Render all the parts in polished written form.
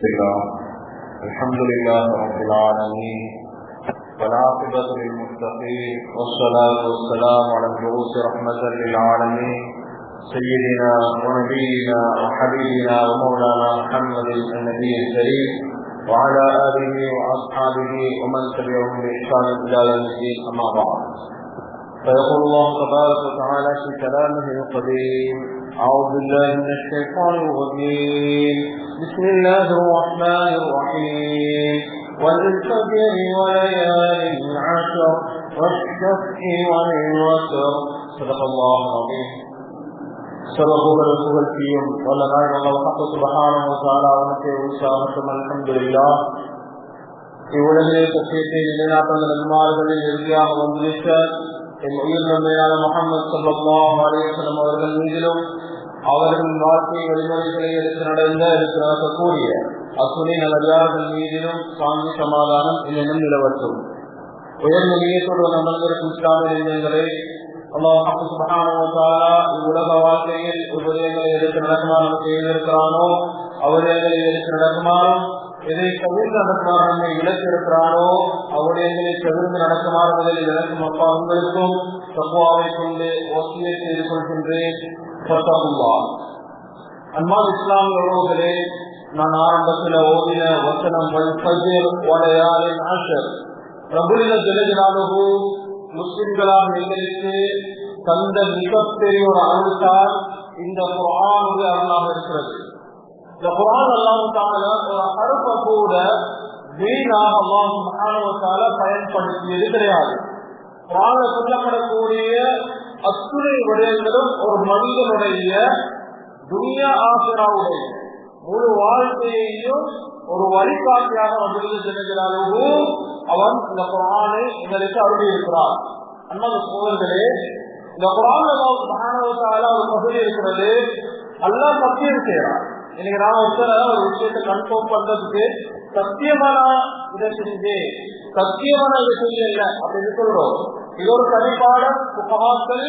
الحمد لله رب العالمين والعاقبة للمتقين والصلاة والسلام على المبعوث رحمة للعالمين سيدنا ونبينا وحبيبنا ومولانا محمد النبي الكريم وعلى آله وأصحابه ومن تبعهم بإحسان إلى يوم الدين أما بعد فيقول الله تبارك وتعالى في كلامه القديم أعوذ بالله من الشيطان الرجيم بسم الله الرحمن الرحيم والفجر وليال عشر والشفع والوتر صدق الله العظيم. சர்வபூகல் செய்யும் வல்லநாய் அல்லாஹ் சுப்ஹானஹு வ தஆலா அவனுக்கு உற்சாகம் அல்ஹம்துலில்லாஹ். இவ்வுலகிலே சத்தியத்தை நிலைநாட்டுள்ள நன்மார்களில் இறுதியாக வந்திருக்க என் உயிர் நன்மையான முஹம்மது ஸல்லல்லாஹு அலைஹி வஸல்லம் அவர்கள் மீதிலும் அவர்களின் வாழ்க்கை வழிமுறைகளை எடுத்து நடக்கக்கூடிய அத்துணை நல்லடியார்கள் மீதிலும் சாந்தி சமாதானம் இன்னும் நிலவற்றும். உயர்ந்த நீயத்தோடு அமர்ந்திருக்கும் இஸ்லாமிய இளைஞர்களே, அல்லாஹ் சுப்ஹானஹு வ தஆலா உலக வாழ்க்கையில் உபதேசங்களை எடுத்து நடக்குமாறு செய்திருக்கிறானோ அவர்களை எடுத்து நடக்குமாறும், எதை தவிர்த்து நடக்குமாறு நம்மை இழத்திருக்கிறானோ அவர்களை தவிர்த்து நடக்குமாறு முதலில் எனக்கும் அப்பா உங்களுக்கும் தக்வாவை கொண்டு வசியத் செய்து கொள்கின்றேன். அன்பான இஸ்லாமிய உறவுகளே, நான் ஆரம்பத்தில் ஓதின வசனம் முஸ்லிம்களாக எங்களுக்கு தந்த மிகப்பெரிய ஒரு அருள்தான் இந்த குர்ஆனுடைய அருளாக இருக்கிறது. இந்த குர்ஆன் அல்லாஹ் தஆலா ஒரு ஹர்ஃபை கூட வீணாக அல்லாஹ் சுப்ஹானஹு வ தஆலா பயன்படுத்தியது கிடையாது. குர்ஆனில் சொல்லப்படக்கூடிய அத்துணை விடயங்களும் ஒரு மனிதனுடைய துன்யா ஆகிராவுடைய முழு வாழ்க்கையையும் ஒரு வழிகாட்டியாக வந்திருக்கிறாலும் அவன் இந்த குர்ஆனை எங்களுக்கு அருளி இருக்கிறார். அன்பான சகோதரர்களே, இந்த குர்ஆன் அல்லாஹ் சுப்ஹானஹு வ தஆலா ஒரு பகுதி இருக்கிறது, அல்லாஹ் சத்தியம் செய்யறான். இன்னைக்கு நான் ஒரு விஷயத்தை கன்ஃபார்ம் பண்றதுக்கு சத்தியமான இதை செஞ்சு சத்தியமான இதை செஞ்சு இல்லை அப்படின்னு சொல்றோம். இது ஒரு தனிப்பாடம் புகாக்கள்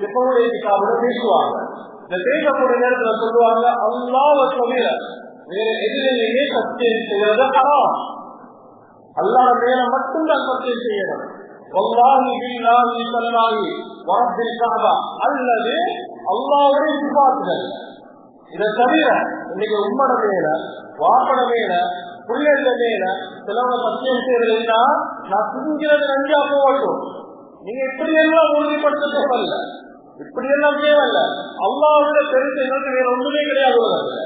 எப்பவுடைய கிதாபுல பேசுவாங்க. இந்த பேசக்கூடிய நேரத்தில் சொல்லுவாங்க, அல்லாஹ்வை தவிர வேற எதிரிலேயே சத்தியம் செய்யறது ஹராம். அல்லாஹ் மேல மட்டும்தான் சத்தியம் செய்யணும். வல்லாஹி பில்லாஹி ஸல்லல்லாஹி வரப்பில் கஅபா அல்லது அல்லாஹ்வுடைய சிபாத்துகள். இதை தவிர இன்னைக்கு உம்மட மேல வாப்பட மேல பிள்ளைகள மேல சிலவங்க சத்தியம் செய்யறதுன்னா நான் புரிஞ்சுறது நஞ்சா போகட்டும், நீங்க இப்படி எல்லாம் உறுதிப்படுத்த தேவையில்ல, இப்படி எல்லாம் தேவையில்ல. அல்லாஹ்வுடைய பெருசு எங்களுக்கு வேற ஒன்றுமே கிடையாது.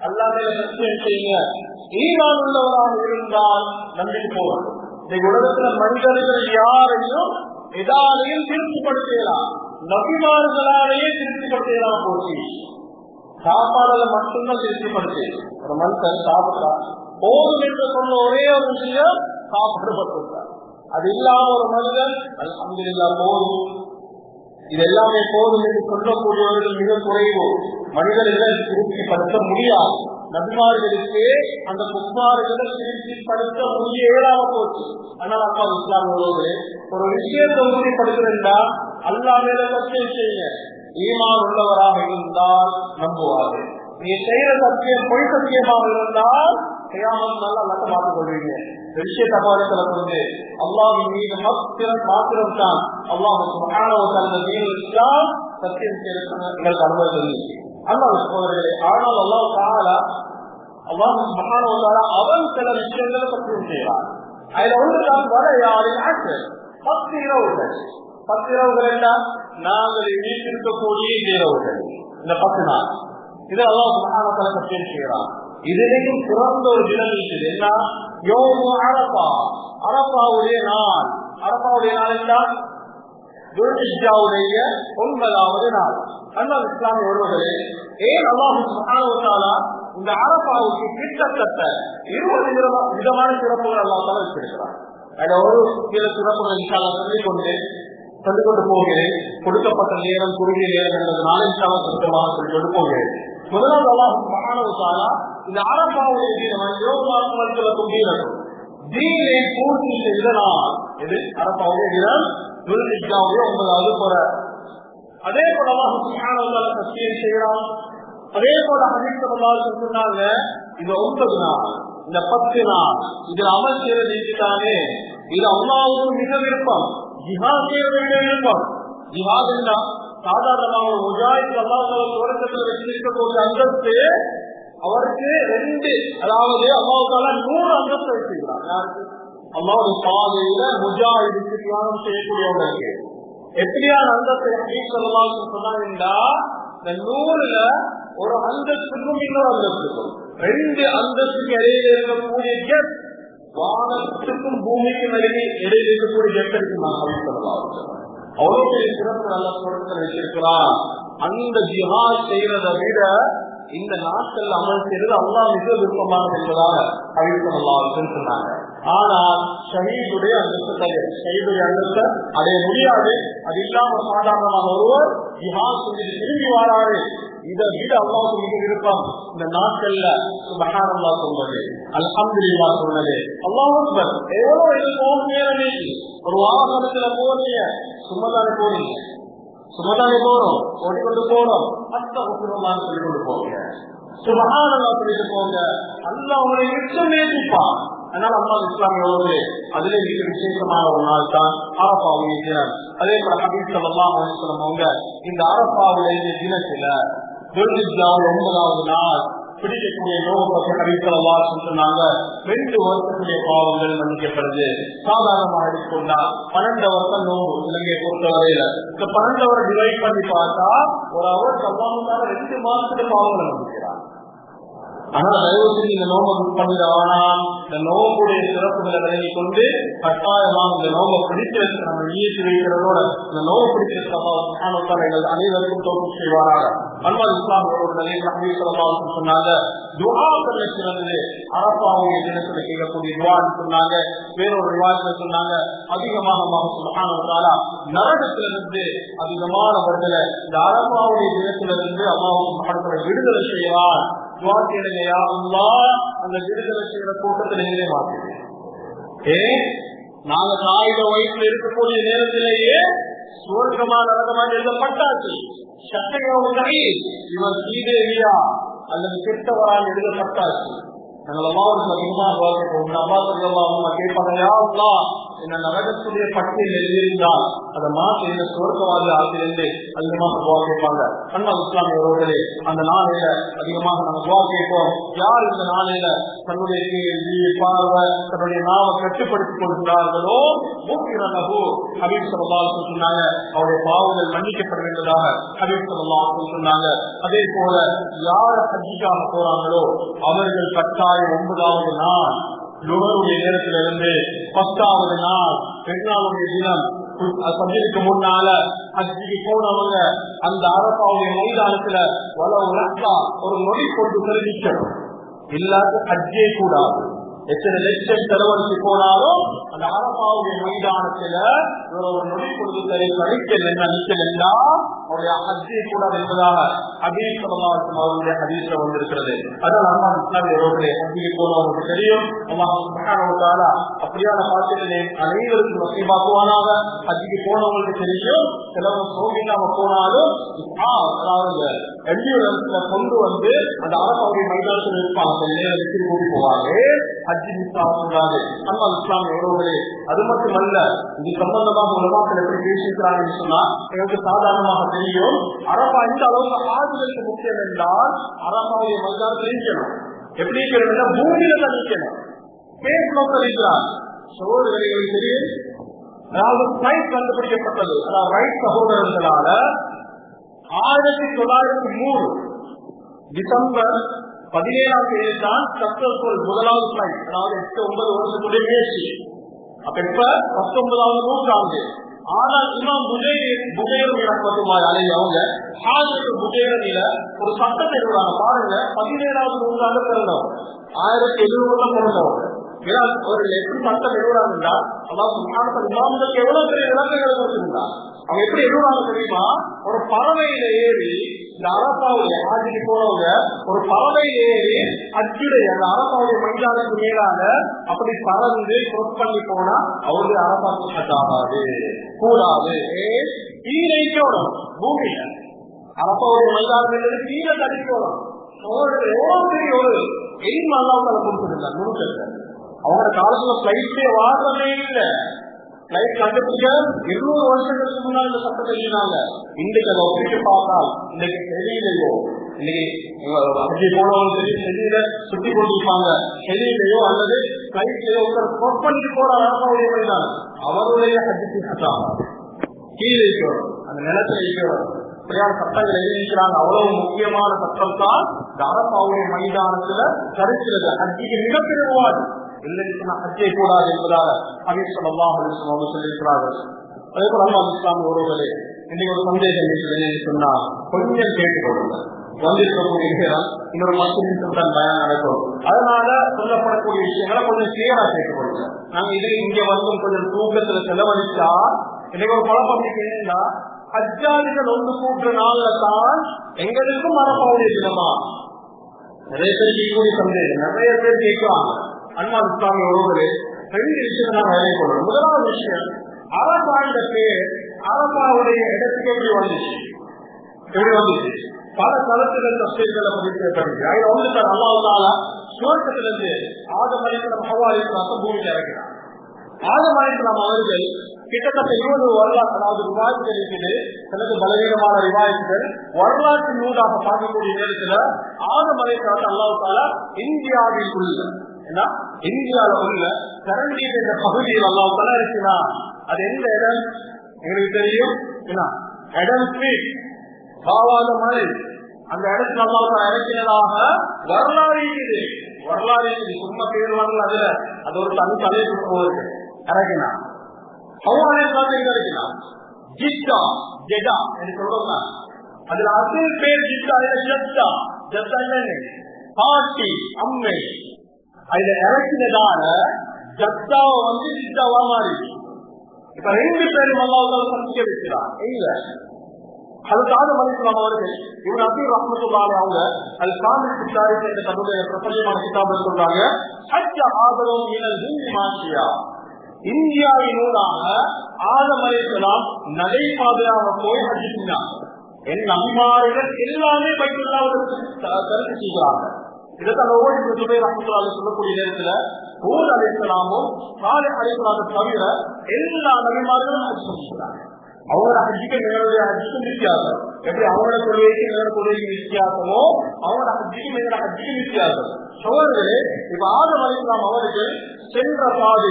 அல்லாஹ் மேல சத்தியம் செய்யுங்க. ஈமான் உள்ளவராக இருந்தால் நம்பிக்கை போகட்டும். இந்த உலகத்துல மனிதர்கள் யாரையும் எதாலையும் திருப்திப்படுத்தலாம், நபிமார்களாலேயே திருப்திப்படுத்தலாம். போச்சு சாப்பாடுல மட்டும்தான் திருப்திப்படுத்தி ஒரு மனுஷன் சாப்பிட்டா போதும் என்று சொன்ன ஒரே ஒரு விஷயம் சாப்பாடு பட்டுட்டார். அது இல்லாம ஒரு மனிதன் அல்ஹம்துலில்லாஹ் போதும், இது எல்லாமே போதும் என்று சொல்லக்கூடியவர்கள் மிக குறைவு. மனிதர்கள் திருப்திப்படுத்த முடியாது. நபிமார்களுக்கு அந்த குஃபார்களை திருப்திப்படுத்த முடிய இயலாம போச்சு. ஆனால் அப்பா இஸ்லாம் உள்ளவர்களே, ஒரு விஷயத்தை உறுதிப்படுத்துறா அல்லாஹ் மேல சத்தியம் செய்யுங்க. ஈமான் உள்ளவராக இருந்தால் நம்புவார்கள். நீ செய்யற சத்தியம் பொய் சத்தியமாக இருந்தால் கியாமத் நாள்ல அல்லாஹ் மாற்றிக் கொள்வீங்க. விஷயத்தை பாடத்துல வந்து அல்லாஹ்வின் மீது மாத்திரம் தான் அல்லாஹ் சுப்ஹானஹு வ தஆலா தீனுல் இஸ்லாம் சத்தியம் செய்யறதுக்கு அனுமதி. அல்லாஹ் சகோதரர்களே, ஆனால் அல்லாஹ் தஆலா சுப்ஹானஹு வ தஆலா அவன் சில விஷயங்களை சத்தியம் செய்யறான். அதுல ஒன்றுதான் வலையாளின் ஆற்றல். 10 இரவுகள். 10 இரவுகள் என்றால் நாங்கள் வீட்டிருக்கக்கூடிய இரவுகள். இந்த 10 நாள் இது அல்லாஹ் சுப்ஹானஹு வ தஆலா சத்தியம் செய்யறான். இதிலேயும் சிறந்த ஒரு தினம் இருக்குது. என்ன? யௌமு அரஃபா, அரஃபாவுடைய நாள். அரஃபாவுடைய நாள் என்றால் துல்ஹிஜ்ஜாவுடைய 9வது நாள். அல்லாஹ் இஸ்லாமிய உறவுகளே, ஏன் அல்லாஹ் சுப்ஹானஹு வ தஆலா இந்த அரஃபாவுக்கு கிட்டத்தட்ட 20 விதமான சிறப்புகள் அல்லாஹ் தஆலா வச்சிருக்கிறார். அதுல ஒரு சில சிறப்புகள் இன்ஷா அல்லாஹ் சொல்லிக் கொண்டு போகிறேன். கொடுக்கப்பட்ட நேரம் குறுகிய நேரம் என்பதனால இன்ஷா அல்லாஹ் சுத்தமாக சொல்லிக் போகிறேன். முதலாவது அல்லாஹ் சுப்ஹானஹு வ தஆலா இந்த அரஃபாவுடைய தினம் தீனை பூர்த்தி செய்த நாள். இது அரஃபாவுடைய தினம், துல்ஹிஜ்ஜாவுடைய 9வது பிறை. அதே போல அல்லாஹ் சுப்ஹானஹு வ தஆலா சத்தியம் செய்யறான். அதே போல ஹதீஸ் ஸல்லல்லாஹு அலைஹி வஸல்லம் சொன்னாங்க, இது 9 நாள். இந்த 10 நாள் இதில் அமல் செய்யறது இதுதானே, இது அல்லாஹ்வுக்கு மிக விருப்பம். ஜிஹாத் செய்யறது மிக விருப்பம். ஜிஹாத் என்ன சாதாரணமாக ஒரு முஜாஹித் அல்லாஹ் சுவர்க்கத்தில் வச்சிருக்கக்கூடிய அந்தஸ்து அவருக்கு 2, அதாவது அல்லாஹ் தஆலா 100 அந்தஸ்து வச்சிருக்கிறார். யாருக்கு? அல்லாஹ்வுடைய பாதையில முஜாஹிதுக்கு தியாகம் செய்யக்கூடியவர்களுக்கு எப்படியான அந்தஸ்து ஹதீஸ் ஸல்லல்லாஹு அலைஹி வஸல்லம் சொன்னாங்கடா, இந்த 100ல ஒரு அந்தஸ்துக்கும் இன்னொரு அந்தஸ்துக்கும் 2 அந்தஸ்துக்கு இடையில இருக்கக்கூடிய கேப் வானத்துக்கும் பூமிக்கும் இடையில இருக்கக்கூடிய கேப் இருக்கு. நான் ஹதீஸ் ஸல்லல்லாஹு அலைஹி வஸல்லம் அவ்வளவு பெரிய சிறப்பு நல்ல சுவர்க்கத்தில் வச்சிருக்கிறார். அந்த ஜிஹாத் செய்யறதை விட இந்த நாட்கள் அமல் செய்யறது அல்லாஹ் மிக விருப்பமானது என்பதாக ஹதீஸ் ஸல்லல்லாஹு அலைஹி வஸல்லம் சொன்னாங்க. ஆனால் ஷஹீதுடைய அந்தஸ்தை ஷஹீதுடைய அந்தஸ்தை அடைய முடியாது. அது இல்லாம சாதாரணமாக ஒருவர் ஜிஹாத் செஞ்சு திரும்பி வராரு, இதை விட அல்லாஹ்வுக்கு மிக விருப்பம் இந்த நாட்கள்ல சுப்ஹானல்லாஹ் சொல்றது, அல்ஹம்துலில்லாஹ் சொல்றது, அல்லாஹ் அக்பர். எவ்வளவு இது நேரம் ஒரு வாகனத்துல போறீங்க, சும்மதானே போறீங்க, சும்மதானே போறோம், ஓடிக்கொண்டு போறோம், அஸ்தக்ஃபிருல்லாஹ் சொல்லிக் கொண்டு போங்க, சுப்ஹானல்லாஹ் சொல்லிட்டு போங்க. அல்லாஹ் உங்களை நிச்சயம் நேசிப்பான். அதனால அல்லாஹ் இஸ்லாமியோடு அதுல மிக விசேஷமான ஒரு நாள் தான் அரஃபாவுடைய தினம். அதே போல ஹதீஸ் ஸல்லல்லாஹு அலைஹி வஸல்லம் அவங்க இந்த அரஃபாவுடைய தினத்துல துல்ஹிஜ்ஜாவுடைய 9வது நாள் பிடிக்கக்கூடிய நோவு பற்றி ஹதீஸ் ஸல்லல்லாஹு அலைஹி வஸல்லம் சொன்னாங்க. 2 வருஷத்துடைய பாவங்கள் மன்னிக்கப்படுது. சாதாரணமாக எடுத்துக்கொண்டா 12 வருஷம் நோவு இலங்கையை பொறுத்தவரையில இந்த 12 வருஷம் டிவைட் பண்ணி பார்த்தா ஒரு அவருக்கு அல்லாஹ் 2 மாசத்துக்கு பாவங்களை மன்னிக்கிறார். ஆனா தயவு செஞ்சு இந்த நோம்பை புக் பண்ணிடவானா, இந்த நோம்புடைய சிறப்புகளை விலகி கொண்டு கட்டாயமா இந்த நோம்பை பிடிக்கிறதுக்கு நம்ம ஈயத்து வைக்கிறதோட இந்த நோம்பு பிடிக்கிறதுக்கு எங்கள் அனைவருக்கும் தோற்று செய்வாராக. அன்பால் இஸ்லாமியோட சொன்னாங்க துஆக்கள் சிறந்தது அரஃபாவுடைய தினத்துல கேட்கக்கூடிய துஆன்னு சொன்னாங்க. வேறொரு ரிவாயத்துல சொன்னாங்க அதிகமாக அல்லாஹ் சுப்ஹானஹு வ தஆலா நரகத்திலிருந்து அதிகமானவர்களை இந்த அரஃபாவுடைய தினத்திலிருந்து அல்லாஹ் சுப்ஹானஹு வ தஆலா விடுதலை செய்வார். அந்த விடுதலை செய்கிற கூட்டத்தில் நீங்களே மாற்றீங்க. நாங்க தாயோட வயிற்றுல இருக்கக்கூடிய நேரத்திலேயே சுவர்க்கமான நரகமாக எழுதப்பட்டாச்சு. சட்டையோட இவர் சீதேவியா அல்லது கெட்டவரால் எழுதப்பட்டாச்சு. நாங்கள் அல்லாஹ்வுக்கு அதிகமாக கேட்பாங்க, என்ன நரகத்துடைய பட்டியல் எழுதியிருந்தால் அதை மாற்றி இந்த சுவர்க்கவாதி ஆசிலிருந்து அதிகமாக துவா கேட்பாங்க. அண்ணா இஸ்லாமியர்களே அந்த நாளையில அதிகமாக நம்ம துவா கேட்போம். யார் இந்த நாளையில தன்னுடைய கேள்வி பார்வை தன்னுடைய நாவை கட்டுப்படுத்திக் கொள்கிறார்களோ ஹபீப் ஸல்லல்லாஹு அலைஹி வஸல்லம் சொன்னாங்க அவருடைய பாவங்கள் மன்னிக்கப்பட வேண்டியதாக ஹபீப் ஸல்லல்லாஹு அலைஹி வஸல்லம் சொன்னாங்க. அதே போல யார் ஹஜ்ஜுக்காக போறாங்களோ அவர்கள் கட்டாயம் 9வது நாள் லுஹருடைய நேரத்திலிருந்து 10வது நாள் பெருநாளுடைய தினம் சந்திக்கு முன்னால ஹஜ்ஜுக்கு போனவங்க அந்த அரஃபாவுடைய மைதானத்துல ஒரு நொடி கொண்டு தெரிவிக்கணும். இல்லாத ஹஜ்ஜே கூடாது. எத்தனை லட்சம் செலவழித்து போனாலும் அந்த அரஃபாவுடைய மைதானத்துல ஒரு நொடி கொண்டு நிக்கலா அவருடைய ஹஜ்ஜே கூடாது என்பதாக ஹதீஸ் ஸல்லல்லாஹு அலைஹி வஸல்லம் அவருடைய ஹதீஸ்ல வந்திருக்கிறது. அதனால அல்லாஹ் இஸ்லாமியர்களே ஹஜ்ஜுக்கு போனவங்களுக்கு தெரியும் அல்லாஹ் சுப்ஹானஹு வ தஆலா அப்படியான பாக்கியத்தை அனைவருக்கும் நசீபாக்குவானாக. ஹஜ்ஜுக்கு போனவங்களுக்கு தெரியும் சிலவங்க சோகில்லாம போனாலும் அதாவது எல்லியூரத்துல கொண்டு வந்து அந்த அரசாவுடைய மைதானத்தில் இருப்பாங்க, நேரத்தில் கூட்டி போவாங்க. ஹஜ்ஜி மிஸ் ஆகக்கூடாது. அல்லாஹ் இஸ்லாமியர்களே அது மட்டுமல்ல, இது சம்பந்தமாக உலமாக்கள் எப்படி பேசியிருக்கிறாங்கன்னு சொன்னா எங்களுக்கு சாதாரணமாக தெரியும். அரபா இந்த அளவுக்கு ஆறுதலுக்கு முக்கியம் என்றால் அரபாவுடைய மைதானத்தில் இருக்கணும். எப்படி இருக்கணும்? பூமியில தான் இருக்கணும். பேஸ் நோக்கம் இருக்கிறார் சகோதரர்களுக்கு தெரியும். அதாவது பிளைட் கண்டுபிடிக்கப்பட்டது அதாவது ரைட் சகோதரர்களால 1903 டிசம்பர் 17ஆம் தேதி தான் சக்சஸ்ஃபுல் முதலாவது பிளைட், அதாவது 8-9 வருஷத்துடைய முயற்சி. அப்ப இப்ப 19வது நூற்றாண்டு. ஆனால் இமாம் அவங்க புஜேரனில ஒரு சட்டத்தை எழுதுறாங்க. பாருங்க, 17வது நூற்றாண்டு பிறந்தவங்க, 1700 பிறந்தவங்க. ஒரு எப்படி சட்டம் எழுதுறாங்கன்னா இமாம்களுக்கு எவ்வளவு பெரிய விளக்கங்களை கொடுத்திருந்தாங்க. அவங்க எப்படி எழுதுறாங்க தெரியுமா? ஒரு பறவையில ஏறி இந்த அரசாவுடைய ஆட்சிக்கு போனவங்க ஒரு பறவையில ஏறி அச்சுடைய அந்த அரசாவுடைய மைதானத்துக்கு மேலாக அப்படி பறந்து கிராஸ் பண்ணி போனா அவருடைய அரசாங்கம் கட்டாகாது கூடாது. கீழைக்கோடும் பூமியில அரசாவுடைய மைதானத்தில் கீழே தடிக்கணும். எவ்வளவு பெரிய ஒரு எய்ம் அல்லாஹ்வுத்தால கொடுத்திருந்தார் நுணுக்கத்தை. அவங்களோட காலத்துல பிளைட்டே வாழவே இல்லை. பிளைட் கண்டுபிடிக்க 200 வருஷங்களுக்கு முன்னாடி இந்த சட்டத்தை எழுதினாங்க. இன்றைக்கு அதை ஒப்பிட்டு பார்த்தால் இன்னைக்கு செடியிலையோ, இன்னைக்கு போனவங்களுக்கு செடியில சுத்தி கொண்டிருப்பாங்க, செடியிலையோ அல்லது பிளைட்லயோ ஒருத்தர் பண்ணிட்டு போற அரசாவுடைய மைதான அவருடைய ஹஜ்ஜுக்கு சட்டம் கீழே இருக்கிறோம், அந்த நிலத்துல இருக்கிறோம். சரியான சட்டங்கள் எழுதிக்கிறாங்க. அவ்வளவு முக்கியமான சட்டம் தான் அரசாவுடைய மைதானத்துல கருக்கிறது. ஹஜ்ஜுக்கு மிகப்பெரிய விவாதம் இல்லைன்னா ஹஜ்ஜை கூடாது என்பதாக ஹபீப் ஸல்லல்லாஹு அலைஹி வஸல்லம் அவர்கள் சொல்லியிருக்கிறார்கள். அதே போல அல்லாஹ் இஸ்லாமிய உறவுகளே, இன்னைக்கு ஒரு சந்தேகம் இருக்கிறது சொன்னா கொஞ்சம் கேட்டுக்கொள்ளுங்க. வந்திருக்கக்கூடிய விஷயம் இன்னொரு 10 நிமிஷம் தான் பயன் நடக்கும். அதனால சொல்லப்படக்கூடிய விஷயங்களை கொஞ்சம் கிளியரா கேட்டுக்கொள்ளுங்க. நாங்க இதை இங்க வந்து கொஞ்சம் தூக்கத்துல செலவழிச்சா இன்னைக்கு ஒரு குழப்பம் என்னன்னா, ஹஜ்ஜாதிகள் ஒன்று கூட்டுற நாள்ல தான் எங்களுக்கும் அரபாவுடைய தினமா நிறைய பேர் கேட்கக்கூடிய சந்தேகம். நிறைய பேர் கேட்குவாங்க. அண்ணா இஸ்லாமிய உறவுகளே, 2 விஷயத்தை நான் வேலை கொள்றோம். முதலாவது விஷயம், அரபா என்ற பேர் அரபாவுடைய இடத்துக்கு எப்படி வந்துச்சு? பல கருத்துக்கள் தஸ்தீர்களை பதிவு. அதில் ஒன்று தான் அல்லாஹ் தஆலா சுவர்க்கத்திலிருந்து ஆதம் அலைஹிஸ்ஸலாம் ஹவ்வா அலைஹிஸ்ஸலாம் பூமியில் இறக்கினார். ஆதம் அலைஹிஸ்ஸலாம் அவர்கள் கிட்டத்தட்ட 20 வரலாற்று, அதாவது ரிவாயத்துகள் இருக்குது, சிலது பலவீனமான ரிவாயத்துகள், வரலாற்று நூலாக பார்க்கக்கூடிய நேரத்தில் ஆதம் அலைஹிஸ்ஸலாம் அல்லாஹ் தஆலா இந்தியாவில் உள்ள இந்தியாவில் உள்ள கரண்டி என்ற பகுதியில் அல்லாஹ் தஆலா இருக்கிறார். அது எந்த இடம் எங்களுக்கு தெரியும், இடம் பாவாத மலை. அந்த இடத்துல அல்லாஹ் தஆலா இறக்கினதாக வரலாறு இருக்குது. வரலாறு இருக்குது, சும்மா பேர் வரல. அதுல அது ஒரு தனி தலைப்பு போகுது. இறக்கினார் அதுல அசல் பேர் ஜித்தா, ஜத்தா ஜத்தா பாட்டி அம்மை. அதுல இறக்கினதால ஜத்தாவை வந்து ஜித்தாவா மாறி இப்ப 2 பேரும் அல்லாஹ் சந்திக்க வைக்கிறார். இல்ல அதுக்கு ஆதம் அலைஹிஸ்ஸலாம் அவர்கள் இவன் அபீர் ரஹ்மத்துல்லாஹி அவங்க அது காமில் கிதாப் என்ற தன்னுடைய பிரபலமான கிதாபில் சொல்றாங்க, ஹஜ்ஜ ஆதம் மினல் ஹிந்த் மாஷியா. இந்தியாவினூடாக ஆதம் அலைஹிஸ்ஸலாம் நடைபாதையாக போய் ஹஜ் செய்தாங்க. என் நபிமார்கள் எல்லாமே பைத்துல்லாஹ்வுக்கு தரிசி செய்கிறாங்க. இதைத்தான் ஒவ்வொரு சுபைர் ரஹ்மத்துல்லாஹி சொல்லக்கூடிய நேரத்துல ஹூத் அலைஹிஸ்ஸலாமும் சாலிஹ் அலைஹிஸ்ஸலாமும் தவிர எல்லா நபிமார்களும் ஹஜ் செய்கிறாங்க. அவங்களோட ஹஜ்ஜுக்கு எங்களுடைய ஹஜ்ஜுக்கும் வித்தியாசம். எப்படி அவங்களோட தொழுகைக்கு எங்களோட தொழுகைக்கு வித்தியாசமோ அவங்களோட ஹஜ்ஜுக்கும் எங்களோட ஹஜ்ஜுக்கும் வித்தியாசம். சோழர்களே, இப்ப ஆதம் அலைஹிஸ்ஸலாம் அவர்கள் சென்ற பாதை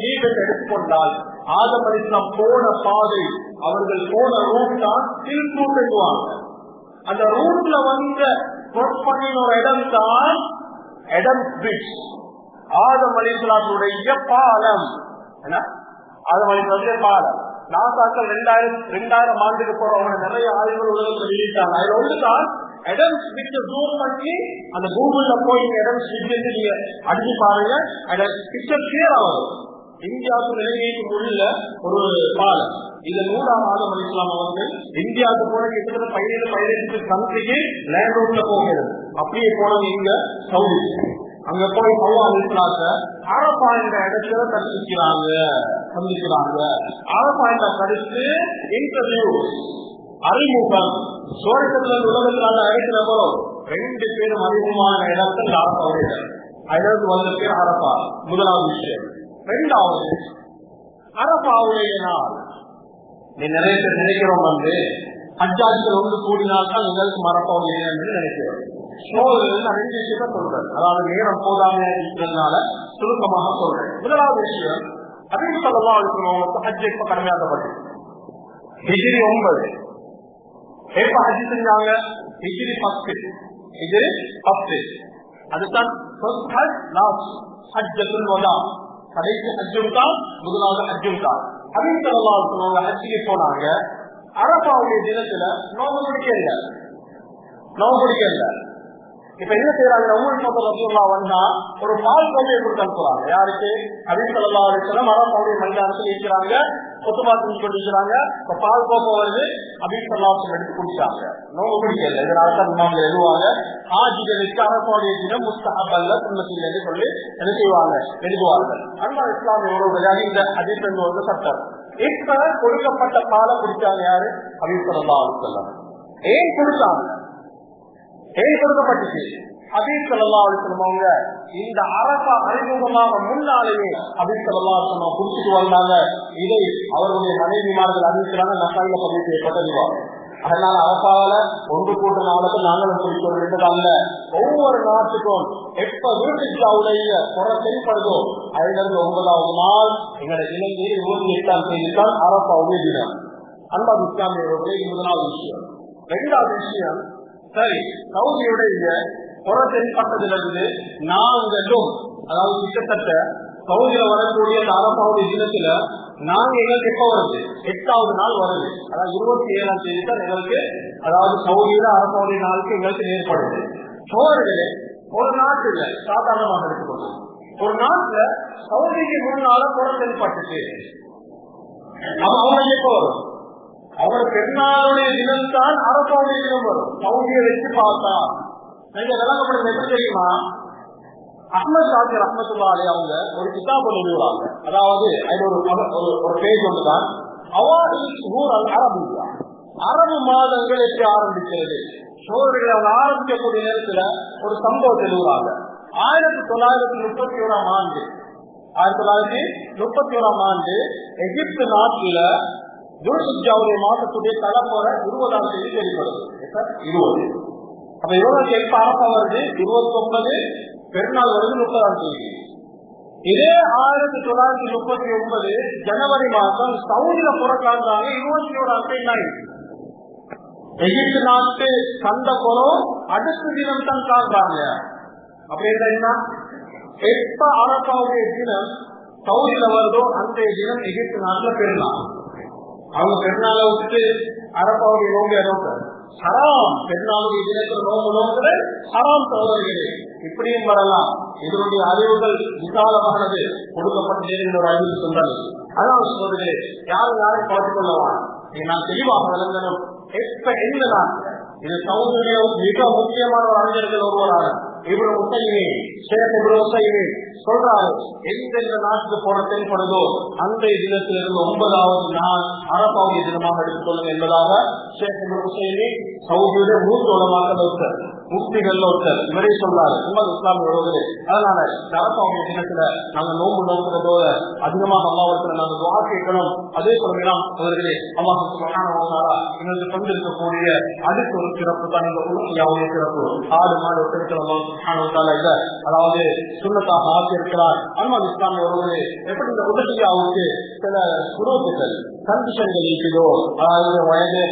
நீர்கள் எடுத்துக்கொண்டால் ஆதம் அலைஹிஸ்ஸலாம் போன பாதை, அவர்கள் போன ரூட் தான் சில்க் ரூட் என்றுவாங்க. அந்த ரூட்ல வந்த ஒரு இடம் தான் எடம் பிரிட்ஜ், ஆதம் அலைஹிஸ்ஸலாமுடைய பாலம். ஆதம் அலைஹிஸ்ஸலாமுடைய பாலம் நாசாக்கள் 2000 ஆண்டுக்கு போறவங்க நிறைய ஆய்வுகள் உலகத்தில் வெளியிட்டாங்க. அதுல ஒன்றுதான் எடம் ஸ்விட்ச் ஜூம் பண்ணி அந்த கூகுள்ல போய் எடம் ஸ்விட்ச் நீங்க அடிச்சு பாருங்க, பிக்சர் கிளியர் ஆகும். இந்தியாவுக்கு இலங்கைக்கு உள்ள ஒரு பாலம். இது 100ஆம் ஆதம் அலைஹிஸ்ஸலாம் அவர்கள் இந்தியாவுக்கு போன கிட்டத்தட்ட 17 கண்ட்ரிக்கு லேண்ட் ரூட்ல போகிறது. அப்படியே போனது இங்க சவுதி. அங்க போய் ஹவ்வா அலைஹிஸ்ஸலாத்த அரபா என்ற இடத்துல சந்திக்கிறாங்க. அரபா என்ற கருத்து இன்டர்வியூ, அறிமுகம். சுவர்க்கத்துல உலகத்திலான இடத்துல போறோம் 2 பேரும் அறிமுகமான இடத்துல அரபாவுடைய இடம். அதாவது வந்த பேர் அரபா. முதலாவது விஷயம். 2வது அரபாவுடைய நாள். நீ நிறைய பேர் நினைக்கிறோம் வந்து ஹஜ்ஜாஜிகள் ஒன்று கூடினால்தான் எங்களுக்கு அரபாவுடைய என்று நினைக்கிறோம். சோதனை 2 விஷயத்த சொல்றேன். அதாவது நேரம் போதாம இருக்கிறதுனால சுருக்கமாக சொல்றேன். முதலாவது விஷயம், ஹபீப் ஸல்லல்லாஹு அலைஹி வஸல்லம் அவங்களுக்கு ஹஜ் எப்ப கடமையாக்கப்பட்டது? ஹிஜ்ரி 9. எப்ப ஹஜ் செஞ்சாங்க? ஹிஜ்ரி 10. அதுதான் ஹஜ்ஜத்துல் வதா, கடைசி ஹஜ்ஜும் தான், முதலாவது ஹஜ்ஜும் தான். ஹபீப் ஸல்லல்லாஹு அலைஹி வஸல்லம் ஹஜ்ஜுக்கு போனாங்க. அரபாவுடைய தினத்துல நோன்பு பிடிக்கல. இப்ப என்ன செய்யறாங்க, ஒரு பால் கோப்பையை கொடுத்து அனுப்புறாங்க. யாருக்கு? ஹபீப் ஸல்லல்லாஹு அலைஹி வஸல்லம் அரபாவுடைய மைதானத்தில் இருக்கிறாங்க, கொத்துபா செஞ்சு கொண்டிருக்கிறாங்க. இப்ப பால் கோப்பை வருது, ஹபீப் ஸல்லல்லாஹு அலைஹி வஸல்லம் எடுத்து குடிச்சாங்க. நோம்பு பிடிக்கல. இதனால்தான் இமாம்கள் எழுதுவாங்க, ஹாஜிகளுக்கு அரபாவுடைய தினம் முஸ்தஹப் அல்ல, சுன்னத் என்று சொல்லி என்ன செய்வாங்க, எழுதுவார்கள். அன்பான இஸ்லாமிய உறவுகளாக இந்த ஹதீஸ் வந்து சட்டம். இப்ப கொடுக்கப்பட்ட பாலை குடிச்சாங்க யாரு? ஹபீப் ஸல்லல்லாஹு அலைஹி வஸல்லம். ஏன் கொடுத்தாங்க? ஏன் கொடுக்கப்பட்டுச்சு? ஹபீப் ஸல்லல்லாஹு அலைஹி வஸல்லம் அவங்க இந்த அரபா அறிமுகமாக முன்னாலேயே ஹபீப் ஸல்லல்லாஹு அலைஹி வஸல்லம் குடிச்சிட்டு வந்தாங்க. இதை அவருடைய மனைவிமார்கள் அறிவிக்கிறாங்க. நசாயில பதிவு செய்யப்பட்டதுவா. அதனால அரபாவில ஒன்று கூட்ட நாளுக்கு நாங்களும் குடிக்கிறோம் என்பது அல்ல. ஒவ்வொரு நாட்டுக்கும் எப்ப வீட்டுக்கு அவளுடைய குறை தென்படுதோ அதிலிருந்து 9வது நாள் எங்களை இலங்கையில் 28ஆம் தேதிதான் அரபாவுடைய தினம். அன்பான இஸ்லாமியர்களே, இது முதலாவது விஷயம். இரண்டாவது விஷயம், சரி, சவுதியுடைய குறை தென்பட்டதிலிருந்து நாங்களும், அதாவது கிட்டத்தட்ட சவுதியில வரக்கூடிய அரபாவுடைய தினத்துல நாங்க எங்களுக்கு எப்ப வருது, 8வது நாள் வருது. அதாவது 27ஆம் தேதி தான் எங்களுக்கு, அதாவது சவுதியில அரபாவுடைய நாளுக்கு எங்களுக்கு ஏற்படுது. சோழர்களே, ஒரு நாட்டுல சாதாரணமாக எடுத்துக்கொள்ளும், ஒரு நாட்டுல சவுதிக்கு முன்னால குறை தென்பட்டுச்சு. அவங்க எப்ப வரும்? அவங்க பெருநாளுடைய தினம் தான் அரபாவுடைய தினம் வரும். சவுதியை வச்சு பார்த்தா நீங்க விளங்கப்படுறது எப்படி தெரியுமா? அஹ்மத் ஷாகிர் ரஹ்மத்துல்லாஹி அலைஹி அவங்க ஒரு கிதாப் எழுதுவாங்க. அதாவது அது ஒரு பேஜ் ஒன்றுதான், அவாஇல் ஷுஹூர் அல் அரபிய்யா, அரபு மாதங்கள் எப்படி ஆரம்பிக்கிறது. சோழர்கள் அவங்க ஆரம்பிக்கக்கூடிய நேரத்துல ஒரு சம்பவம் எழுதுவாங்க. 1931ஆம் ஆண்டு 1931ஆம் ஆண்டு எகிப்து நாட்டில துல்ஹிஜ்ஜாவுடைய மாதத்துடைய தலைமுறை 20ஆம் தேதி வெளிப்படுது. 20 அப்ப 20 எப்ப அரபா வருது? 29 பெருநாள் வருது 30ஆம் தேதி. இதே 1939 ஜனவரி மாதம் சவுதியில புறக்காண்டாங்க. 21ஆம் தேதி ஆயிடுச்சு. எகிப்து நாட்டு சந்த குளம் அடுத்த தினம் தான் காண்றாங்க. அப்படி என்ன, எப்ப அரபாவுடைய தினம் சவுதியில வருதோ அந்த தினம் எகிப்து நாட்டுல பெருநாள். அவங்க பெருநாளை விட்டுட்டு அரபாவுடைய நோம்பு நோக்க ஹராம். பெருநாளுடைய தினத்தில் நோம்பு நோக்குது ஹராம். சகோதரிகளே, இப்படியும் வரலாம். இதனுடைய அறிவுகள் விசாலமானது, கொடுக்கப்பட்ட ஒரு அறிவு சொல்றது. அதான் சகோதரிகளே, யாரும் யாரையும் பார்த்துக் கொள்ளவான். நான் தெளிவாக விளங்கணும். எப்ப எந்த நாட்டு இது சவுதியுடைய மிக முக்கியமான ஒரு அறிஞர்கள் ஒருவரான இப்னு உஸைமீன், ஷேக் இப்னு உஸைமீன் சொல்றாரு, எந்தெந்த நாட்டுக்கு போற தென்படுதோ அந்த தினத்திலிருந்து 9வது நாள் அரபாவுடைய தினமாக எடுத்துக் கொள்ளுங்க என்பதாக ஷேக் இப்னு உஸைமீன் சவுதியுடைய 3 உலமாக்கள் ஒருத்தர், முஃப்திகள் ஒருத்தர், இவரே சொல்றாரு. இஸ்லாமிய உறவுகளே, அதனால அரபாவுடைய தினத்துல நாங்க நோன்பு நோக்கிறதோட அதிகமாக அல்லாஹ்விடத்துல நாங்க துஆ கேட்கணும். அதே சொல்லலாம் அவர்களே, அல்லாஹ் சுப்ஹானஹு வ தஆலா எங்களுக்கு தந்திருக்கக்கூடிய அடுத்த ஒரு சிறப்பு தான் இந்த உலகியாவுடைய சிறப்பு. ஆடு மாடு ஒருத்தருக்கு அல்லாஹ் சுப்ஹானஹு வ தஆலா இத அதாவது சுன்னத்தாக ஆக்கியிருக்கிறார். அன்பான இஸ்லாமிய உறவுகளே, எப்படி இந்த உலகியாவுக்கு சில சுரூப்புகள் கண்டிஷன்கள் இருக்குதோ, அதாவது வயதை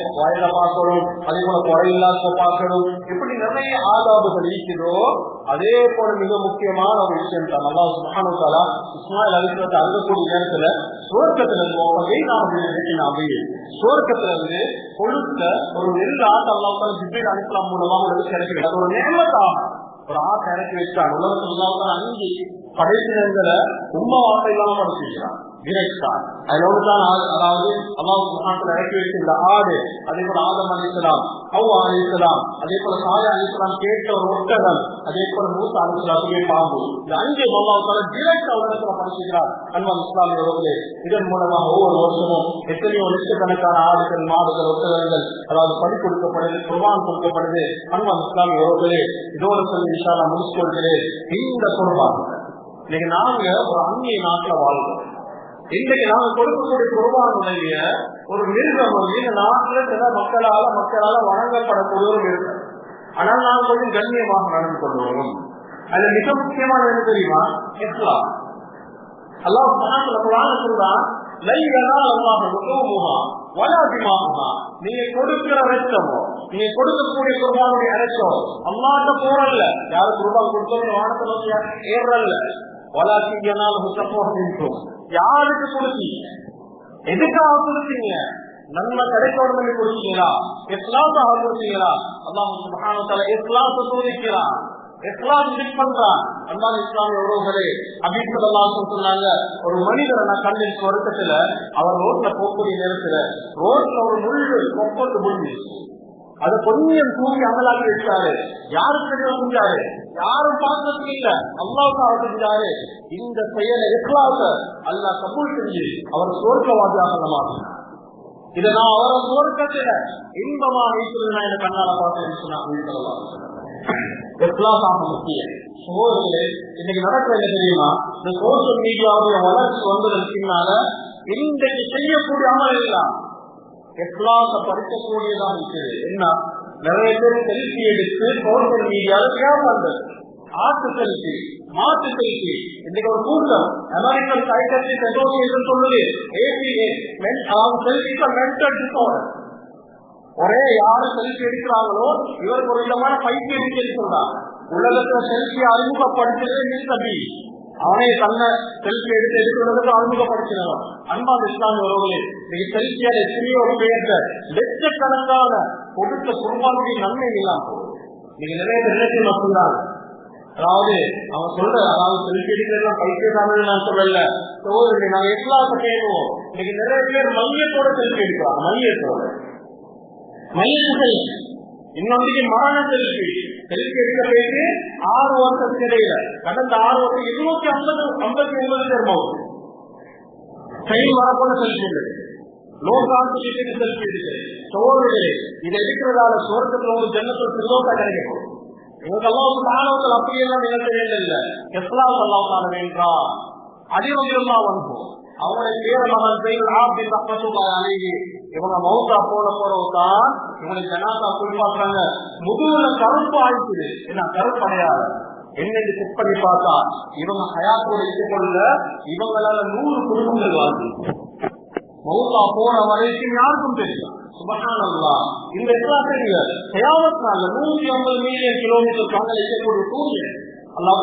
பார்க்கணும், அதே போல குறையில்லாத பார்க்கணும், இப்படி நிறைய ஆதாபுகள் இருக்குதோ, அதே போல மிக முக்கியமான ஒரு விஷயம் தான் அல்லாஹ் சுப்ஹானஹு வ தஆலா இஸ்மாயில் அலைஹிஸ்ஸலாத்தை அழுகக்கூடிய நேரத்துல சுவர்க்கத்துல சுவர்க்கத்துல இருந்து கொடுத்த ஒரு நெல் ஆட்டை அல்லாஹ் ஜிப்ரீல் அலைஹிஸ்ஸலாம் மூலமாக கிடைக்கிறது. ஒரு நியமத்தா ஒரு ஆட்டை இறக்கி வச்சான். உலகத்துல 5 படைப்பினங்களை உம்மா வார்த்தை இல்லாம படிச்சிருக்கிறான். அதாவது அல்லாஹ் சுப்ஹானஹு இறக்கி வைத்திருந்த ஆடு, அதே போல ஆதம் அலைஹிஸ்ஸலாம், ஹவ்வா அலைஹிஸ்ஸலாம், அதே போல சாலிஹ் அலைஹிஸ்ஸலாம் கேட்ட ஒரு ஒட்டகம், அதே போல மூசா அலைஹிஸ்ஸலாத்துடைய பாம்பு, இந்த 5 அல்லாஹ் தஆலா டைரக்டா உலகத்துல படிச்சிருக்கிறார். அன்பான இஸ்லாமிய உறவுகளே, இதன் மூலமாக ஒவ்வொரு வருஷமும் எத்தனையோ லட்சக்கணக்கான ஆடுகள், மாடுகள், ஒட்டகங்கள் அதாவது படி கொடுக்கப்படுது, குர்பான் கொடுக்கப்படுது. அன்பான இஸ்லாமிய உறவுகளே, இதோட சொல்லி இன்ஷா அல்லாஹ் முடிச்சுக்கொள்கிறேன். இந்த குர்பான் இன்னைக்கு நாங்க ஒரு அந்நிய நாட்டுல வாழ்றோம். இன்றைக்கு நாங்க கொடுக்கக்கூடிய குர்பானுடைய ஒரு மிருகம் இந்த நாட்டுல சில மக்களால வழங்கப்படக்கூடிய ஒரு மிருகம். ஆனால் நாங்கள் கொஞ்சம் கண்ணியமாக நடந்து கொள்வோம். அதுல மிக முக்கியமான என்ன தெரியுமா? இஸ்லாம். அல்லாஹ் சுப்ஹானஹு வ தஆலா சொல்றான், நீங்க கொடுக்கிற ரத்தமோ, நீங்க கொடுக்கக்கூடிய குர்பானுடைய அரசம் அல்லாஹ்ட்ட போறல்ல. யாரு குர்பான் கொடுத்தோம் வானத்துல ஏறல்ல. யாருக்கு கொடுத்தீங்க, எதுக்காக கொடுத்தீங்க, நன்மை கிடைக்கணும் கொடுத்தீங்களா, இஸ்லாமாக கொடுத்தீங்களா? அல்லாஹ் சுப்ஹானஹு வ தஆலா இஸ்லாத்தை சோதிக்கிறான், இஸ்லாம் செக் பண்றான். அன்பான இஸ்லாமிய உறவுகளே, ஹபீப் ஸல்லல்லாஹு அலைஹி வஸல்லம் சொன்னாங்க, ஒரு மனிதரை நான் கண்டின் சொர்க்கத்துல அவர் ரோட்ல போகக்கூடிய நேரத்துல ரோட்ல ஒரு முள்ளு கொப்பட்டு முடிஞ்சிச்சு. அதை கொஞ்சம் தூக்கி அமலாக்கி வச்சாரு. யாருக்கு செஞ்சாரு? யாரும் பார்க்கறதுக்கு இல்ல, அல்லாஹ்வுக்காக செஞ்சாரு. இந்த செயலை இஸ்லாத்த அல்லாஹ் கபூல் செஞ்சு அவர் சொர்க்கவாதியாக மாற்றினார். இதை நான் அவரை சொர்க்கத்துல இன்பமாக வைத்திருந்தா என் கண்ணால பார்த்தேன்னு சொன்னாங்க. முக்கியம். இன்னைக்கு நடக்கிறது என்ன தெரியுமா? இந்த சோசியல் மீடியாவுடைய வளர்ச்சி வந்ததற்கு பின்னால இன்றைக்கு செய்யக்கூடிய அமல் எல்லாம் இஸ்லாத்தை படிக்கக்கூடியதான் இருக்குது. என்ன நிறைய பேர் செல்ஃபி எடுத்து சோசியல் மீடியாவில் ஷேர் பண்றது. ஆட்டு செல்ஃபி, மாட்டு செல்ஃபி. இன்னைக்கு ஒரு கூட்டம் அமெரிக்கன் சைக்காட்ரிஸ்ட் அசோசியேஷன் சொல்லுது செல்ஃபிக்கு மென்டல் டிசார்டர். ஒரே யாரு செல்ஃபி எடுக்கிறாங்களோ இவருக்கு ஒரு விதமான பைத்தியம் இருக்குன்னு சொல்றாங்க. உலகத்துல செல்ஃபி அறிமுகப்படுத்துறது மிஸ்டபி. அவனே தன்னை செல்ஃபி எடுக்கிறதுக்கு அறிமுகப்படுத்தினவன். அன்பான இஸ்லாமிய உறவுகளே, நீங்க செல்ஃபியால் எத்தனையோ பேர்த்த லட்சக்கணக்கான கொடுத்த குடும்பங்களுடைய நன்மை இல்லாம போகுது. நீங்க நிறைய நினைச்சு மட்டும்தான். அதாவது அவன் அதாவது செல்ஃபி எடுக்கிறது பைத்தியதானு நான் சொல்லல. நாங்க இஸ்லாத்தை கேட்குவோம். இன்னைக்கு நிறைய பேர் மையத்தோட செல்ஃபி எடுக்கிறாங்க. மையத்து இன்னொன்றைக்கு மரண செல்ஃபி எடுக்க போயிட்டு 6 வருஷத்துக்கு இடையில கடந்த 6 வருஷம் 259 பேர் செயல் வரப்போல செல்ஃபி எடுக்கிறது. லோகாந்திக்கு செல்ஃபி எடுக்கிறது. சோழர்களே, இதை எடுக்கிறதால சுவர்க்கத்துல ஒரு ஜன்னத்தில் சிறுதோட்டா கிடைக்கும். இவங்கெல்லாம் தானவர்கள் அப்படியெல்லாம் நினைக்கிறேன். எஸ்லாம் அல்லாஹ் வேண்டா அதிகமாக வந்தோம். அவங்களுடைய பேர மகன் இவங்க மௌத்தா போறவுதான் இவங்களுக்கு ஜனாதா குறிப்பாக்குறாங்க. முதுகுல கருப்பு ஆயிடுச்சு. என்ன கருப்படையாத என்னென்று செக் பண்ணி பார்த்தா இவங்க ஹயாத்தோட இதுக்குள்ள இவங்களால 100 குடும்பங்கள் வாழ்ந்து மௌத்தா போற வரைக்கும் யாருக்கும் தெரியும். சுபஹானல்லாஹ். இந்த கியாமத் நாள்ல 150 மில்லியன் கிலோமீட்டர் தாங்கள் இருக்கக்கூடிய சூரியன் அல்லாஹ்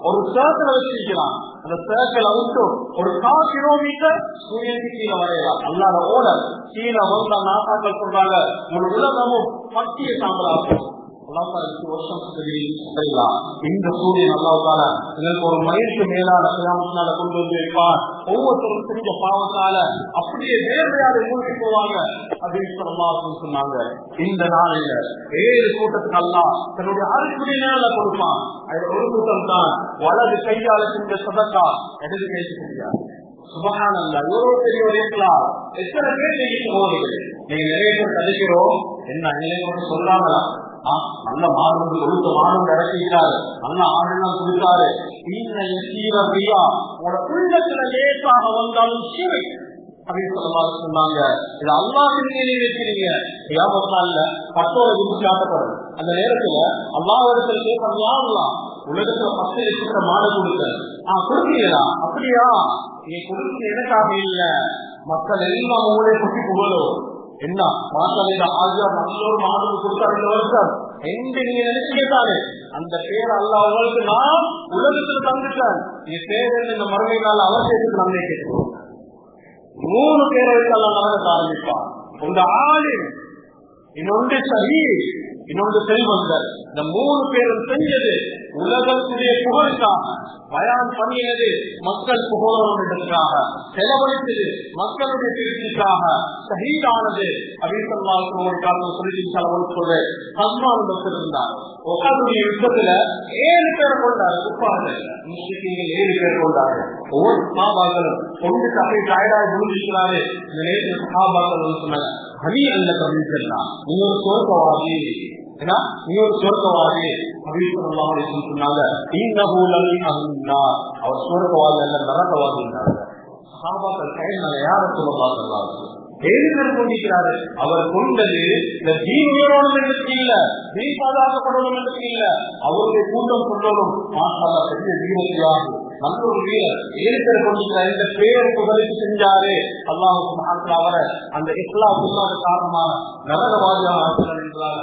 ஒரு சர்க்கிள் வச்சிருக்கிறான். அந்த சர்க்கிள் அவுட்டு ஒரு 4 கிலோமீட்டர் சூரியனுக்கு கீழே வரையலாம். அல்லாத ஓடர் கீழே வந்த நாட்டாக்கள் சொல்றாங்க ஒரு உலகமும் பட்டிய சாம்பலாகும். இந்த சூரியன் அல்லாஹ்வால இதற்கு ஒரு மயிலுக்கு மேலான கியாமத்தினால கொண்டு வந்து வைப்பார். ஒவ்வொருத்தரும் செஞ்ச பாவத்தால அப்படியே நேர்மையாக மூழ்கி போவாங்க அப்படின்னு சொன்னாங்க. இந்த நாளையில 7 கூட்டத்துக்கு அல்லாஹ் தன்னுடைய அருக்குடைய நேரில கொடுப்பான். அதுல ஒரு கூட்டம் தான் வலது கையால செஞ்ச சதக்கா இடது கைக்கு முடியாது. சுபஹானல்லாஹ். எவ்வளவு பெரியவர் இருக்கலாம். எத்தனை பேர் நீங்க போவீங்க. நீங்க நிறைய பேர் கதைக்கிறோம். என்ன நிலைமை சொல்லாமலா? நல்ல மாறுவது கொடுத்த மாறுவது இறக்கிறாரு. நல்ல ஆளுநர் கொடுத்தாரு. உள்ளத்துல லேசாக வந்தாலும் சீரை அப்படின்னு சொன்னாங்க. இது அல்லாஹ்வின் நிலையில் இருக்கிறீங்க. யாபத்தால பட்டோட விட்டு காட்டப்படும். அந்த நேரத்துல அல்லாஹ்விடத்துல கேட்கலாம். உலகத்துல 10 லட்சம் மாடு கொடுத்த கொடுக்கிறீங்களா? அப்படியா? நீ கொடுக்க எனக்காக இல்ல, மக்கள் எல்லாம் உங்களே குட்டி புகழும். என்ன மாசாலிட ஆஜியா நல்லொரு மாடு கொடுத்தா 2 வருஷம் என்று நீங்க நினைச்சுட்டாரு. அந்த பேர் அல்லாஹ் உங்களுக்கு நான் உலகத்துல தந்துட்டேன். நீ பேர் இந்த மறுமையினால அவசியத்துக்கு நம்மை கேட்கிறோம். 3 பேரை வச்சு எல்லாம் நடக்க ஆரம்பிப்பான். உங்க ஆளு இன்னொன்று சரி, இன்னொன்று செல்வந்தர். இந்த 3 பேரும் செஞ்சது உலகத்துடைய புகழுக்காக, பயான் பண்ணியது மக்கள் புகழோடுக்காக, செலவழித்தது மக்களுடைய திருப்திக்காக, ஷஹீதானது அப்படின்னு ஒரு காலம் சொல்லி செலவழிப்பது சஸ்மான் பக்தர் இருந்தார். உகாதுடைய யுத்தத்துல 7 பேர் கொண்டாரு. துப்பார்கள் 7 பேர் கொண்டாரு. ஒவ்வொரு சஹாபாக்களும் கொண்டு அப்படியே டயர்டாக முடிஞ்சிருக்கிறாரு. இந்த நேரத்தில் சஹாபாக்கள் சொன்னாங்க, ஹனி அல்ல கவிழ்க்கலாம், நீ ஒரு சோர்க்கவாதி, நீ ஒரு சொர்க்கவாதி அப்படின்னு சொன்னாங்க. அவர் சொர்க்கவாதி அல்ல நரகவாதி. சஹாபாக்கள் கையினால யார சொல்லலாம்? 7 பேர் கொண்டிருக்கிறாரு. அவர் கொண்டது இந்த தீவிரோடு இல்ல, தீ பாதுகாக்கப்படணும் என்று இல்ல, அவருடைய கூட்டம் கொண்டோடும் மாசாலா பெரிய வீரர்களாகும். நல்ல ஒரு வீரர் 7 பேர் கொண்டிருக்கிறார். இந்த பேர் புகழுக்கு செஞ்சாரு. அல்லாஹ் சுப்ஹானஹு அவரை அந்த இஸ்லாம் இல்லாத காரணமாக நரகவாதியாக ஆக்கிறார் என்றார்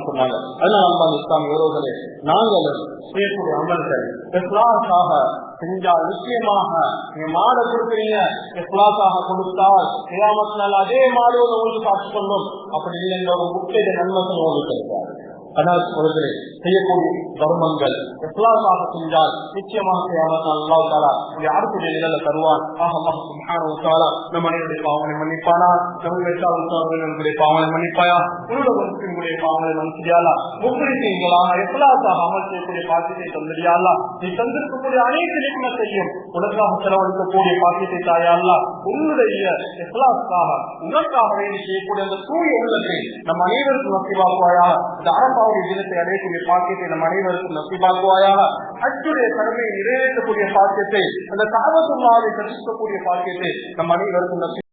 சொன்னாங்க. அதனால அல்லாஹ் இஸ்லாம் உறவுகளே, நாங்கள் செய்யக்கூடிய அமல்கள் இஸ்லாமுக்காக செஞ்சால் நிச்சயமாக நீங்க மாட கொடுக்குறீங்க. இஸ்லாமுக்காக கொடுத்தால் கியாமத் நாள் அதே மாடு உங்களுக்கு காட்சி கொள்ளும். அப்படி இல்லை ஒரு முக்கிய நன்மை உங்களுக்கு இருக்காரு. அனாஸ் அவர்களே, செய்யக்கூடிய தர்மங்கள் இஸ்லாமாக செஞ்சால் நிச்சயமாக அல்லாஹ் தஆலா யாருடைய நிழலை தருவான். அல்லாஹ் சுப்ஹானஹு வ தஆலா நம் அனைவருடைய பாவங்களை மன்னிப்பானா, நம்முடைய பாவங்களை மன்னிப்பாயா, உலகத்தினுடைய பாவங்களை மன்னிச்சியாலா, முஸ்லிம்களாக இஸ்லாமாக அமல் செய்யக்கூடிய பாக்கியத்தை தந்திரியாலா, நீ தந்திருக்கக்கூடிய அனைத்து நிகழ்ச்சியையும் உலகாக செலவழிக்கக்கூடிய பாக்கியத்தை தாயாலா, உன்னுடைய இஸ்லாத்துக்காக உனக்காகவே செய்யக்கூடிய அந்த தூய உள்ளத்தை நம் அனைவருக்கும் நசிவாக்குவாயா. இந்த அரபாவுடைய தினத்தை அடையக்கூடிய பாக்கியத்தை நம் அனைவருக்கும் நசிவாக்குவாயாக. ஹஜ்ஜுடைய கடமையை நிறைவேற்றக்கூடிய பாக்கியத்தை, அந்த காபத்துல்லாஹை தரிசிக்கக்கூடிய பாக்கியத்தை நம் அனைவருக்கும்